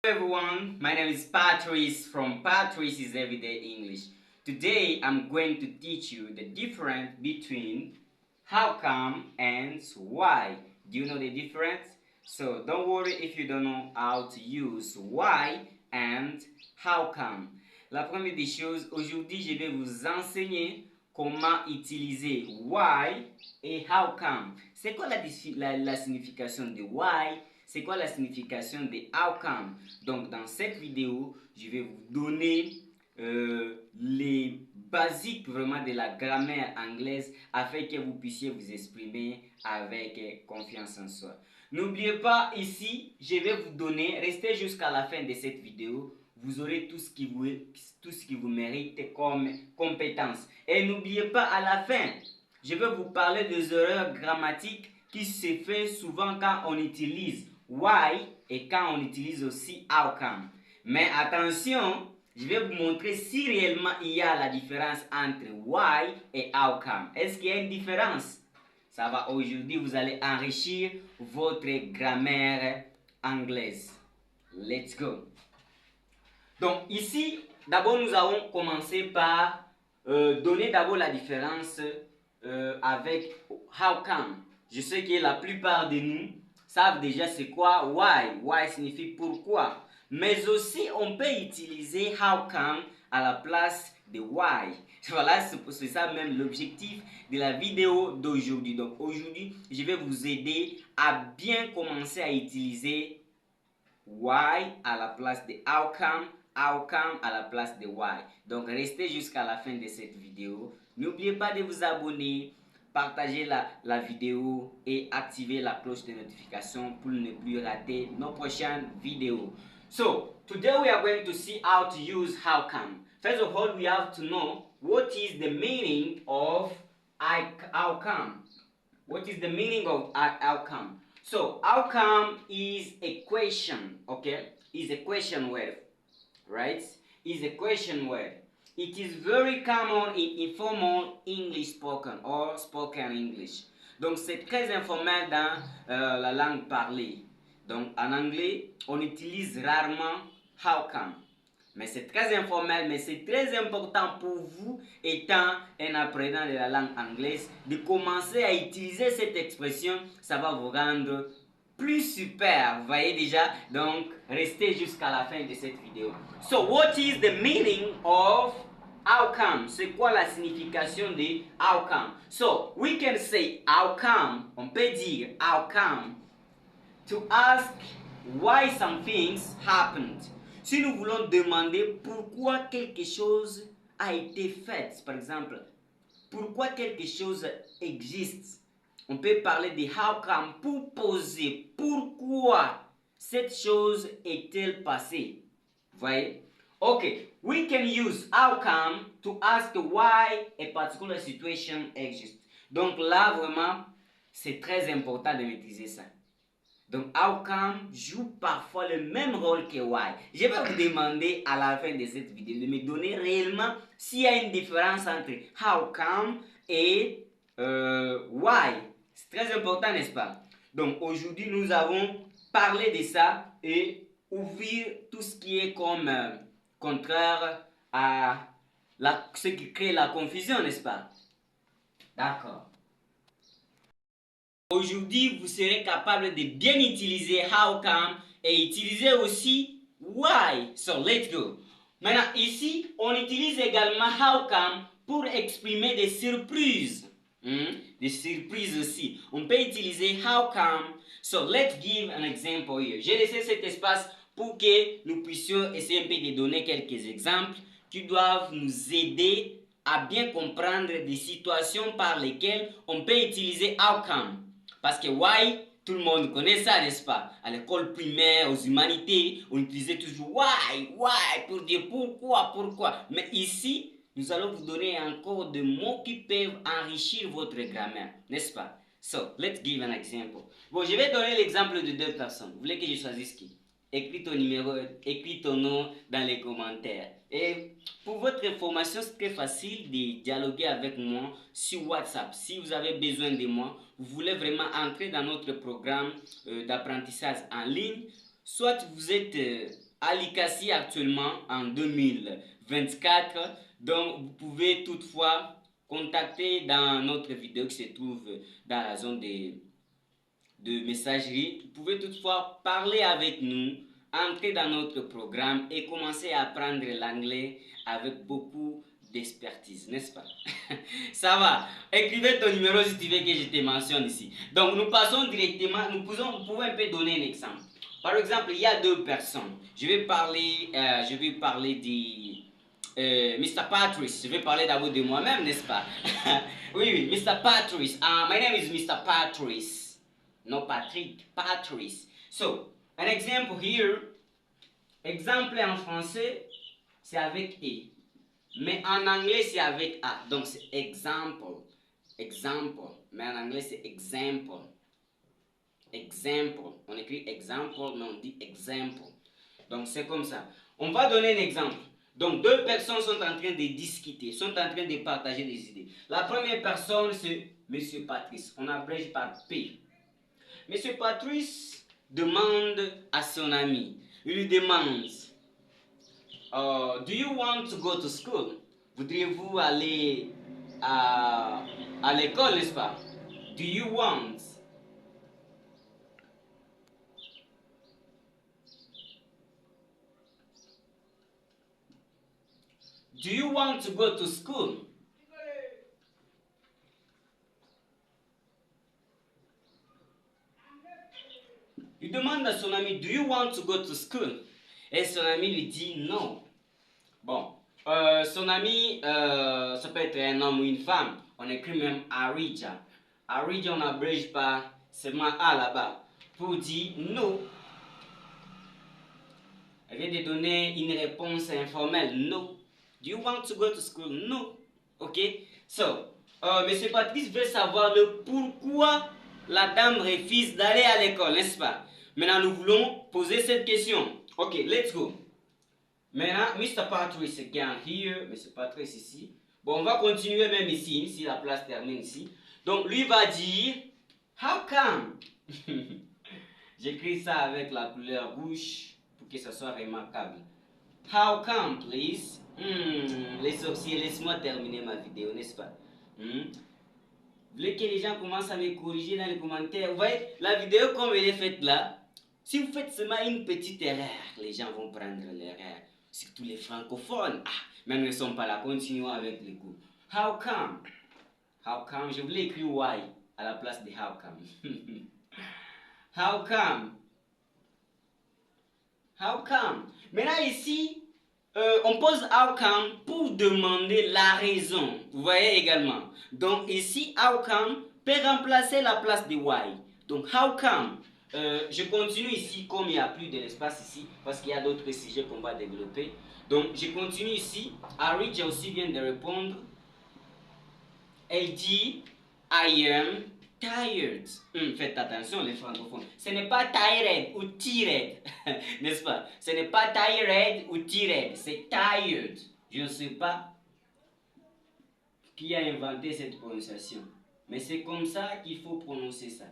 Hello everyone, my name is Patrice from Patrice's Everyday English. Today I'm going to teach you the difference between how come and why. Do you know the difference? So don't worry if you don't know how to use why and how come. La première des choses, aujourd'hui je vais vous enseigner comment utiliser why et how come. C'est quoi la signification de why? C'est quoi la signification de how come? Donc dans cette vidéo, je vais vous donner les basiques vraiment de la grammaire anglaise afin que vous puissiez vous exprimer avec confiance en soi. N'oubliez pas ici, je vais vous donner, restez jusqu'à la fin de cette vidéo, vous aurez tout ce qui vous mérite comme compétences. Et n'oubliez pas à la fin, je vais vous parler des erreurs grammatiques qui se fait souvent quand on utilise why et quand on utilise aussi how come. Mais attention, je vais vous montrer si réellement il y a la différence entre why et how come. Est-ce qu'il y a une différence? Ça va, aujourd'hui, vous allez enrichir votre grammaire anglaise. Let's go. Donc ici, d'abord nous allons commencer par donner d'abord la différence avec how come. Je sais que la plupart de nous savent déjà c'est quoi why. Why signifie pourquoi. Mais aussi on peut utiliser how come à la place de why. Voilà, c'est ça même l'objectif de la vidéo d'aujourd'hui. Donc aujourd'hui, je vais vous aider à bien commencer à utiliser why à la place de how come à la place de why. Donc restez jusqu'à la fin de cette vidéo. N'oubliez pas de vous abonner, partager la vidéo et activer la cloche de notification pour ne plus rater nos prochaines vidéos. So, today we are going to see how to use how come. First of all, we have to know what is the meaning of how come. What is the meaning of how come? So, how come is a question, okay? Is a question word, right? Is a question word. It is very common in informal English spoken or spoken English. Donc, c'est très informel dans la langue parlée. Donc, en anglais, on utilise rarement how come. Mais c'est très informel, mais c'est très important pour vous, étant un apprenant de la langue anglaise, de commencer à utiliser cette expression. Ça va vous rendre plus super, vous voyez déjà. Donc, restez jusqu'à la fin de cette vidéo. So, what is the meaning of how come? C'est quoi la signification de how come? So, we can say how come, on peut dire how come, to ask why some things happened. Si nous voulons demander pourquoi quelque chose a été fait, par exemple, pourquoi quelque chose existe, on peut parler de how come pour poser pourquoi cette chose est-elle passée. Vous voyez? Okay, we can use how come to ask why a particular situation exists. Donc là, vraiment, c'est très important de maîtriser ça. Donc, how come joue parfois le même rôle que why. Je vais vous demander à la fin de cette vidéo de me donner réellement s'il y a une différence entre how come et why. C'est très important, n'est-ce pas? Donc, aujourd'hui, nous avons parlé de ça et ouvrir tout ce qui est comme contraire à ce qui crée la confusion, n'est-ce pas? D'accord. Aujourd'hui, vous serez capable de bien utiliser how come et utiliser aussi why. So, let's go. Maintenant, ici, on utilise également how come pour exprimer des surprises. Des surprises aussi. On peut utiliser how come. So, let's give an example here. J'ai laissé cet espace pour que nous puissions essayer un peu de donner quelques exemples qui doivent nous aider à bien comprendre des situations par lesquelles on peut utiliser how come. Parce que why, tout le monde connaît ça, n'est-ce pas? À l'école primaire, aux humanités, on utilisait toujours why pour dire pourquoi. Mais ici, nous allons vous donner encore des mots qui peuvent enrichir votre grammaire, n'est-ce pas? So, let's give an example. Bon, je vais donner l'exemple de deux personnes. Vous voulez que je choisisse qui? Écris ton numéro, écris ton nom dans les commentaires. Et pour votre information, c'est très facile de dialoguer avec moi sur WhatsApp. Si vous avez besoin de moi, vous voulez vraiment entrer dans notre programme d'apprentissage en ligne, soit vous êtes Alicassi actuellement en 2024. Donc, vous pouvez toutefois contacter dans notre vidéo qui se trouve dans la zone de messagerie. Vous pouvez toutefois parler avec nous, entrer dans notre programme et commencer à apprendre l'anglais avec beaucoup d'expertise, n'est-ce pas? Ça va. Écrivez ton numéro si tu veux que je te mentionne ici. Donc, nous passons directement, nous pouvons un peu donner un exemple. Par exemple, il y a deux personnes. Je vais parler de Mr. Patrice. Je vais parler d'abord de moi-même, n'est-ce pas? Oui, oui, Mr. Patrice. My name is Mr. Patrice. No Patrick, Patrice. So, an example here. Exemple en français, c'est avec E. Mais en anglais, c'est avec A. Donc, c'est example. Example. Mais en anglais, c'est example. Example. On écrit example, mais on dit example. Donc, c'est comme ça. On va donner un exemple. Donc, deux personnes sont en train de discuter, sont en train de partager des idées. La première personne, c'est Monsieur Patrice. On abrège par P. Monsieur Patrice demande à son ami. Il lui demande, do you want to go to school? Voudriez-vous aller à l'école, n'est-ce pas? Do you want? Do you want to go to school? Il demande à son ami, do you want to go to school? Et son ami lui dit non. Bon, son ami, ça peut être un homme ou une femme. On écrit même Arija. Arija, on n'abrège pas seulement A là-bas. Pour dire non. Elle vient de donner une réponse informelle. No. Do you want to go to school? No. Ok? So, Monsieur Patrice veut savoir le pourquoi la dame refuse d'aller à l'école, n'est-ce pas? Maintenant, nous voulons poser cette question. Ok, let's go. Maintenant, Mr. Patrice again here. Mr. Patrice ici. Bon, on va continuer même ici, si la place termine ici. Donc, lui va dire, how come? J'écris ça avec la couleur rouge pour que ça soit remarquable. How come, please? Les sorciers, laisse-moi terminer ma vidéo, n'est-ce pas? Vous voulez que les gens commencent à me corriger dans les commentaires? Vous voyez, la vidéo comme elle est faite là, si vous faites seulement une petite erreur, les gens vont prendre l'erreur. Surtout les francophones. Ah, mais nous ne sommes pas là, continuons avec les cours. How come? How come? Je voulais écrire why à la place de how come. How come? How come? Maintenant ici, on pose how come pour demander la raison. Vous voyez également. Donc ici, how come peut remplacer la place de why. Donc how come? Je continue ici comme il n'y a plus de l'espace ici parce qu'il y a d'autres sujets qu'on va développer. Donc je continue ici. Harry aussi vient de répondre. Elle dit I am tired. Faites attention les francophones. Ce n'est pas tired ou tired, n'est-ce pas? Ce n'est pas tired ou tired, c'est tired. Je ne sais pas qui a inventé cette prononciation, mais c'est comme ça qu'il faut prononcer ça.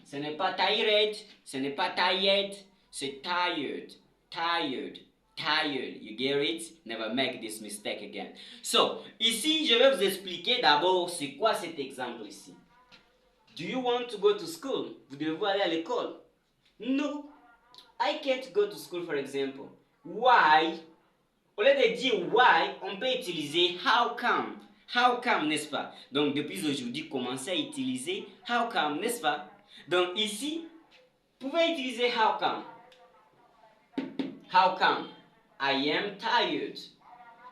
Ce n'est pas tired, ce n'est pas tired, c'est tired, tired. Tired, you get it? Never make this mistake again. So, ici, je vais vous expliquer d'abord c'est quoi cet exemple ici. Do you want to go to school? Vous devez aller à l'école? No, I can't go to school, for example. Why? Au lieu de dire why, on peut utiliser how come. How come, n'est-ce pas? Donc, depuis aujourd'hui, commencez à utiliser how come, n'est-ce pas? Donc, ici, vous pouvez utiliser how come. How come? I am tired.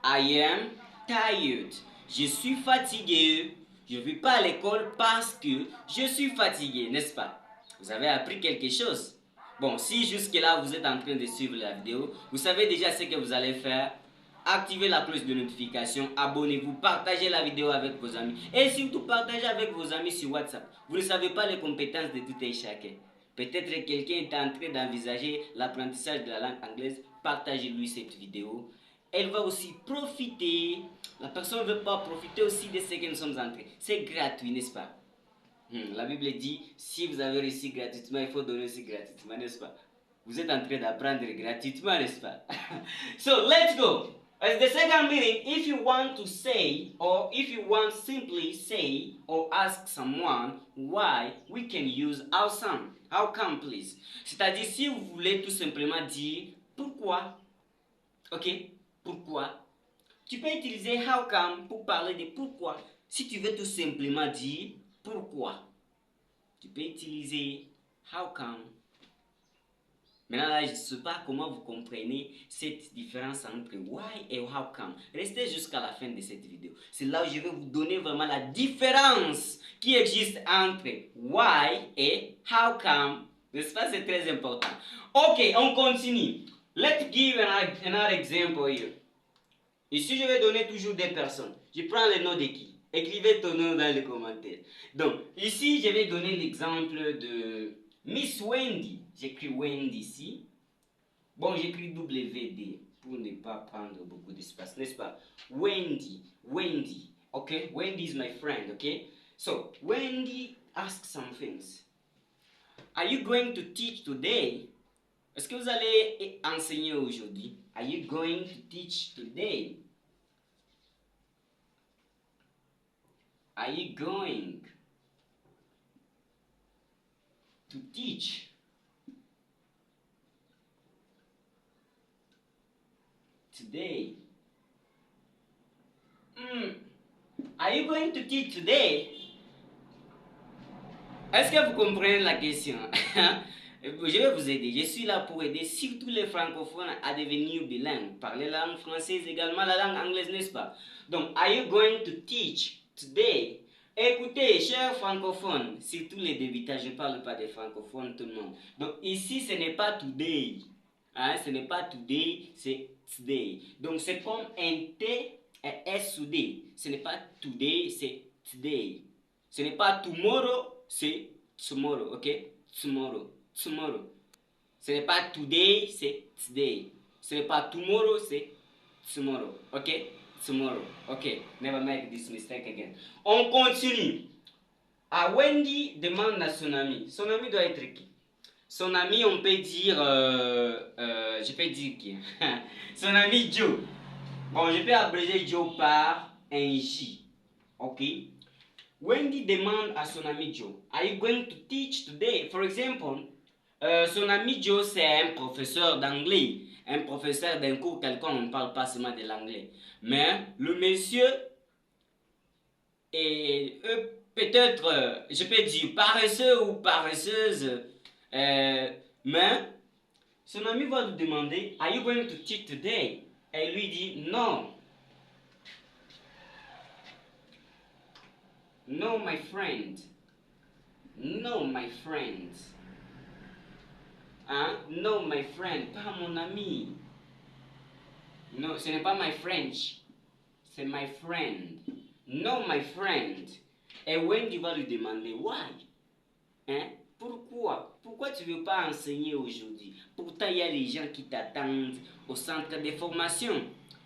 I am tired. Je suis fatigué. Je ne vais pas à l'école parce que je suis fatigué, n'est-ce pas? Vous avez appris quelque chose. Bon, si jusque-là vous êtes en train de suivre la vidéo, vous savez déjà ce que vous allez faire. Activez la cloche de notification, abonnez-vous, partagez la vidéo avec vos amis. Et surtout, partagez avec vos amis sur WhatsApp. Vous ne savez pas les compétences de tout et chacun. Peut-être quelqu'un est en train d'envisager l'apprentissage de la langue anglaise. Partagez-lui cette vidéo. Elle va aussi profiter. La personne ne veut pas profiter aussi de ce que nous sommes en train. C'est gratuit, n'est-ce pas? La Bible dit, si vous avez reçu gratuitement, il faut donner aussi gratuitement, n'est-ce pas? Vous êtes en train d'apprendre gratuitement, n'est-ce pas? So let's go. As the second meaning, if you want to say, or if you want simply say or ask someone why, we can use how come please. C'est-à-dire si vous voulez tout simplement dire pourquoi, ok, pourquoi. Tu peux utiliser how come pour parler de pourquoi. Si tu veux tout simplement dire pourquoi, tu peux utiliser how come. Maintenant là, je ne sais pas comment vous comprenez cette différence entre why et how come. Restez jusqu'à la fin de cette vidéo. C'est là où je vais vous donner vraiment la différence qui existe entre why et how come. N'est-ce pas? C'est très important. Ok, on continue. Let's give another example here. Ici, je vais donner toujours des personnes. Je prends le nom de qui? Écrivez ton nom dans les commentaires. Donc, ici, je vais donner l'exemple de Miss Wendy. J'écris Wendy ici. Bon, j'écris WD pour ne pas prendre beaucoup d'espace, n'est-ce pas? Wendy. Okay? Wendy is my friend, okay? So, Wendy asks some things. Are you going to teach today? Est-ce que vous allez enseigner aujourd'hui? Are you going to teach today? Are you going to teach today? Are you going to teach today? Est-ce que vous comprenez la question? Je vais vous aider. Je suis là pour aider surtout les francophones à devenir bilingues. Parler la langue française également, la langue anglaise, n'est-ce pas? Donc, are you going to teach today? Écoutez, chers francophones, surtout les débutants, je ne parle pas des francophones, tout le monde. Donc, ici, ce n'est pas today. Hein, ce n'est pas today, c'est today. Donc, c'est comme un T et S soudé. Ce n'est pas today, c'est today. Ce n'est pas tomorrow, c'est tomorrow, ok? Tomorrow. Ce n'est pas today, c'est today. Ce n'est pas tomorrow, c'est tomorrow. Ok? Tomorrow. Ok. Never make this mistake again. On continue. Wendy demande à son ami. Son ami doit être qui? Son ami, on peut dire... je peux dire qui? Son ami Joe. Bon, je peux abréger Joe par un J. Ok? Wendy demande à son ami Joe. Are you going to teach today? For example... son ami Joe, c'est un professeur d'anglais, un professeur d'un cours quelconque, on ne parle pas seulement de l'anglais. Mais le monsieur est peut-être, je peux dire paresseux ou paresseuse, mais son ami va lui demander, Are you going to teach today? Et il lui dit non. No, my friend. No, my friend. Hein? No, my friend, pas mon ami. Non, ce n'est pas my French, c'est my friend. No, my friend. Et Wendy va lui demander why. Hein? Pourquoi? Pourquoi tu ne veux pas enseigner aujourd'hui? Pourtant, il y a les gens qui t'attendent au centre de formation.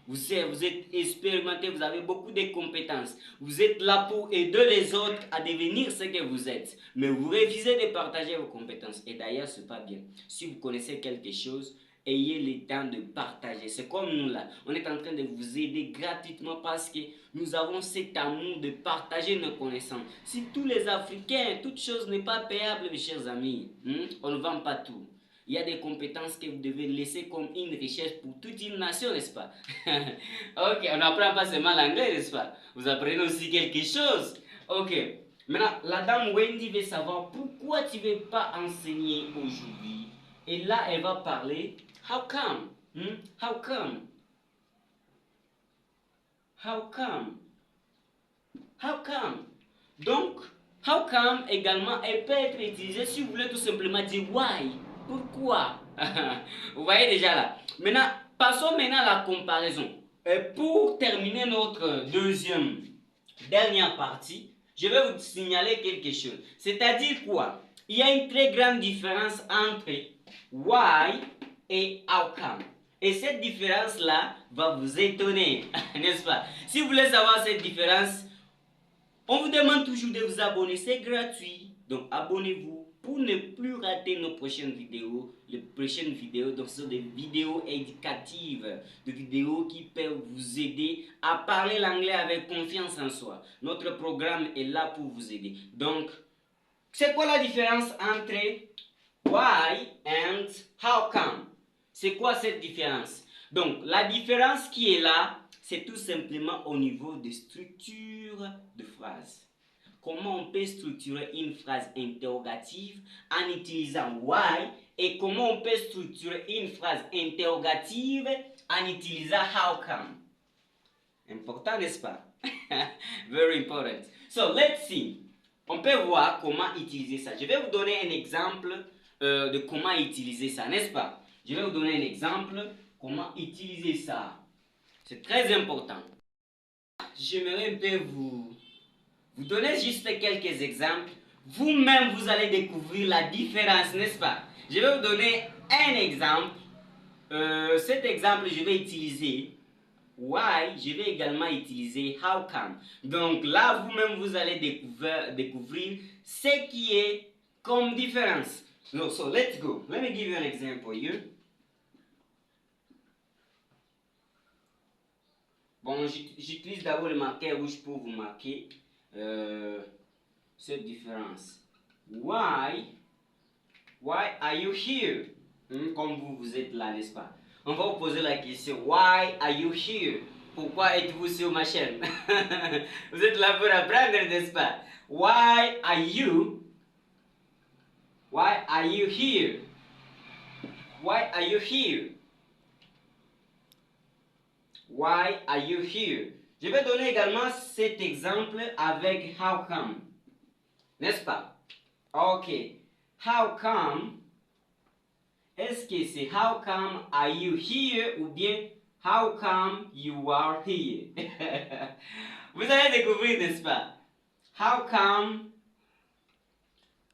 Vous êtes expérimenté, vous avez beaucoup de compétences. Vous êtes là pour aider les autres à devenir ce que vous êtes. Mais vous refusez de partager vos compétences. Et d'ailleurs, ce n'est pas bien. Si vous connaissez quelque chose, ayez le temps de partager. C'est comme nous là. On est en train de vous aider gratuitement parce que nous avons cet amour de partager nos connaissances. Si tous les Africains, toute chose n'est pas payable, mes chers amis. On ne vend pas tout. Il y a des compétences que vous devez laisser comme une richesse pour toute une nation, n'est-ce pas? Ok, on n'apprend pas seulement l'anglais, n'est-ce pas? Vous apprenez aussi quelque chose. Ok, maintenant, la dame Wendy veut savoir pourquoi tu ne veux pas enseigner aujourd'hui. Et là, elle va parler, how come? How come? How come? How come? Donc, how come également, elle peut être utilisée si vous voulez tout simplement dire why. Pourquoi? Vous voyez déjà là. Maintenant, passons maintenant à la comparaison. Et pour terminer notre dernière partie, je vais vous signaler quelque chose. C'est-à-dire quoi? Il y a une très grande différence entre why et how come. Et cette différence-là va vous étonner, n'est-ce pas? Si vous voulez savoir cette différence, on vous demande toujours de vous abonner, c'est gratuit. Donc abonnez-vous Pour ne plus rater nos prochaines vidéos, donc ce sont des vidéos éducatives, des vidéos qui peuvent vous aider à parler l'anglais avec confiance en soi. Notre programme est là pour vous aider. Donc, c'est quoi la différence entre why and how come? C'est quoi cette différence? Donc, la différence qui est là, c'est tout simplement au niveau de structure de phrase. Comment on peut structurer une phrase interrogative en utilisant why et comment on peut structurer une phrase interrogative en utilisant how come. Important, n'est-ce pas? Very important. So, let's see. On peut voir comment utiliser ça. Je vais vous donner un exemple de comment utiliser ça, n'est-ce pas? Je vais vous donner un exemple comment utiliser ça. C'est très important. J'aimerais un peu vous donner juste quelques exemples. Vous-même, vous allez découvrir la différence, n'est-ce pas? Je vais vous donner un exemple. Cet exemple, je vais utiliser why, je vais également utiliser how come. Donc là, vous-même, vous allez découvrir ce qui est comme différence. So let's go. Let me give you an example here. Bon, j'utilise d'abord le marqueur rouge pour vous marquer cette différence. Why are you here? Comme vous êtes là, n'est-ce pas? On va vous poser la question. Why are you here? Pourquoi êtes-vous sur ma chaîne? Vous êtes là pour apprendre, n'est-ce pas? Why are you here? Why are you here? Why are you here? Je vais donner également cet exemple avec how come. N'est-ce pas? Ok. How come? Est-ce que c'est how come are you here ou bien how come you are here? Vous allez découvrir, n'est-ce pas? How come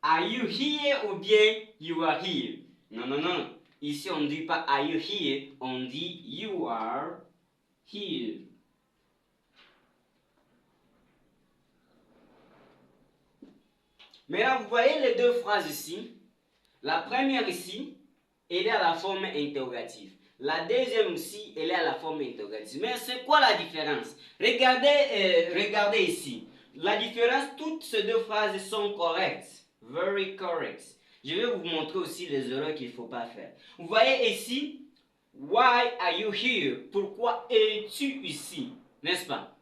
are you here ou bien you are here? Non, non, non. Ici, on ne dit pas are you here, on dit you are here. Maintenant, vous voyez les deux phrases ici. La première ici, elle est à la forme interrogative. La deuxième aussi, elle est à la forme interrogative. Mais c'est quoi la différence? Regardez ici. La différence, toutes ces deux phrases sont correctes. Very correct. Je vais vous montrer aussi les erreurs qu'il ne faut pas faire. Vous voyez ici, why are you here? Pourquoi es-tu ici? N'est-ce pas?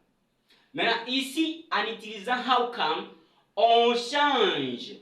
Maintenant, ici, en utilisant how come, on change.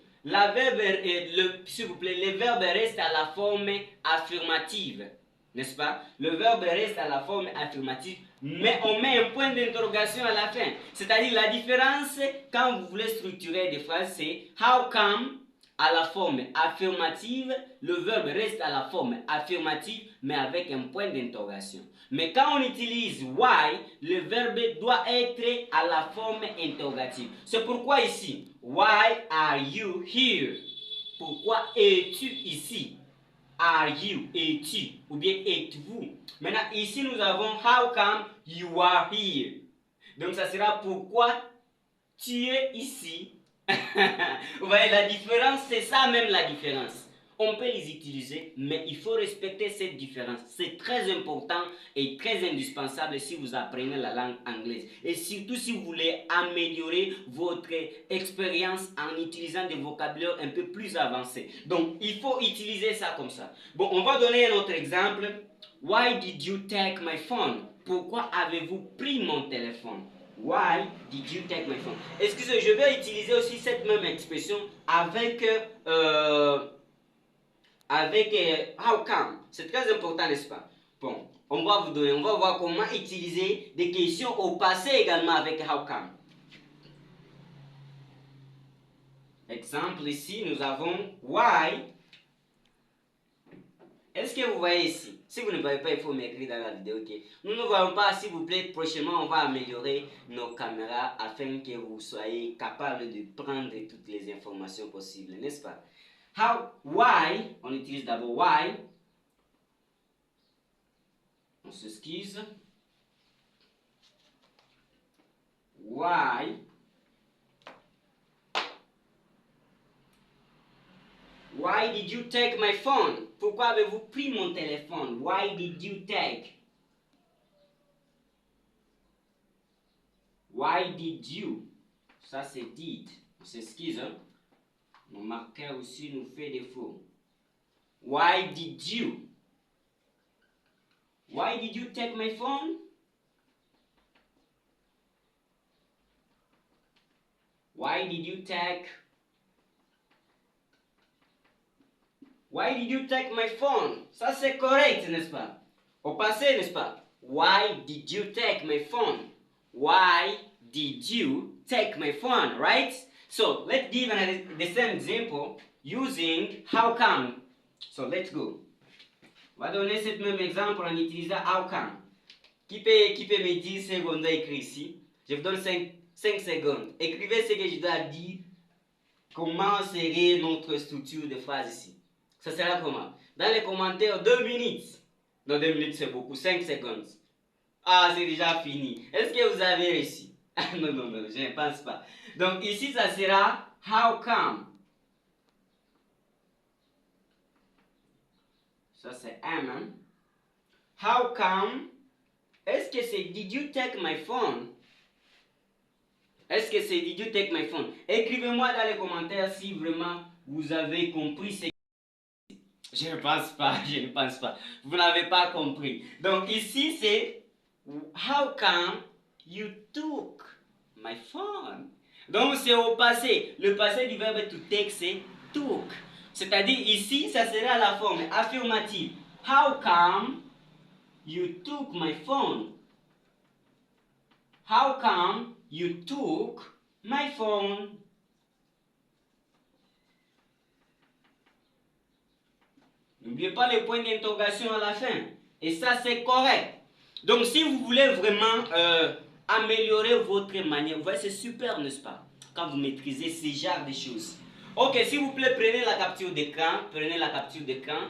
S'il vous plaît, le verbe reste à la forme affirmative. N'est-ce pas? Le verbe reste à la forme affirmative, mais on met un point d'interrogation à la fin. C'est-à-dire la différence quand vous voulez structurer des phrases, c'est how come à la forme affirmative, le verbe reste à la forme affirmative, mais avec un point d'interrogation. Mais quand on utilise why, le verbe doit être à la forme interrogative. C'est pourquoi ici, why are you here? Pourquoi es-tu ici? Are you, es-tu, ou bien êtes-vous? Maintenant, ici, nous avons how come you are here. Donc, ça sera pourquoi tu es ici. Vous voyez la différence, c'est ça même la différence. On peut les utiliser, mais il faut respecter cette différence. C'est très important et très indispensable si vous apprenez la langue anglaise. Et surtout si vous voulez améliorer votre expérience en utilisant des vocabulaires un peu plus avancés. Donc, il faut utiliser ça comme ça. Bon, on va donner un autre exemple. Why did you take my phone? Pourquoi avez-vous pris mon téléphone? Why did you take my phone? Excusez, je vais utiliser aussi cette même expression avec how come. C'est très important, n'est-ce pas? Bon, on va voir comment utiliser des questions au passé également avec how come. Exemple ici, nous avons why. Est-ce que vous voyez ici? Si vous ne voyez pas, il faut m'écrire dans la vidéo. Okay? Nous ne voyons pas, s'il vous plaît. Prochainement, on va améliorer nos caméras afin que vous soyez capables de prendre toutes les informations possibles, n'est-ce pas? Why, on utilise d'abord why. On s'excuse. Why Why did you take my phone? Pourquoi avez-vous pris mon téléphone? Why did you take? Why did you? Ça c'est did. On s'excuse, hein? Mon marqueur aussi nous fait défaut. Why did you? Why did you take my phone? Why did you take? Why did you take my phone? Ça c'est correct, n'est-ce pas? Au passé, n'est-ce pas? Why did you take my phone? Why did you take my phone, right? So let's give the same example using how come. So let's go. On va donner ce même exemple en utilisant how come. Qui peut me dire ce qu'on doit écrire ici? Je vous donne 5 secondes. Écrivez ce que je dois dire. Comment serait notre structure de phrase ici? Ça sera comment? Dans les commentaires, 2 minutes. Non, 2 minutes c'est beaucoup, 5 secondes. Ah, c'est déjà fini. Est-ce que vous avez réussi? Non, non, non, je ne pense pas. Donc ici, ça sera how come. Ça c'est am. Hein? How come? Est-ce que c'est did you take my phone? Est-ce que c'est did you take my phone? Écrivez-moi dans les commentaires si vraiment vous avez compris ce que... Je ne pense pas, je ne pense pas. Vous n'avez pas compris. Donc ici c'est how come you took my phone? Donc c'est au passé. Le passé du verbe to take c'est took. C'est-à-dire ici ça sera la forme affirmative. How come you took my phone? How come you took my phone? N'oubliez pas les points d'interrogation à la fin. Et ça, c'est correct. Donc, si vous voulez vraiment améliorer votre manière, vous voyez, c'est super, n'est-ce pas? Quand vous maîtrisez ce genre de choses. Ok, s'il vous plaît, prenez la capture d'écran. Prenez la capture d'écran.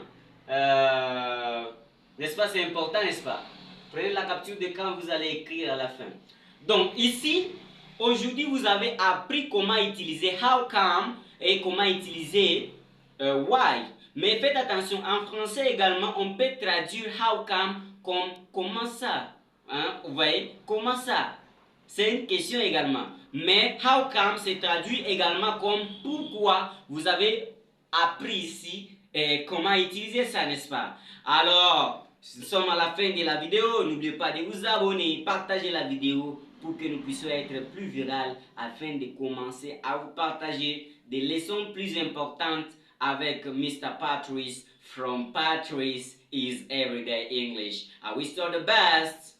N'est-ce pas, c'est important, n'est-ce pas? Prenez la capture d'écran, vous allez écrire à la fin. Donc, ici, aujourd'hui, vous avez appris comment utiliser how come et comment utiliser why. Mais faites attention, en français également, on peut traduire how come comme comment ça. Hein? Vous voyez? Comment ça? C'est une question également. Mais how come se traduit également comme pourquoi. Vous avez appris ici comment utiliser ça, n'est-ce pas? Alors, nous sommes à la fin de la vidéo. N'oubliez pas de vous abonner, partager la vidéo pour que nous puissions être plus virales afin de commencer à vous partager des leçons plus importantes avec Mr. Patrice from Patrice is Everyday English. I wish you all the best.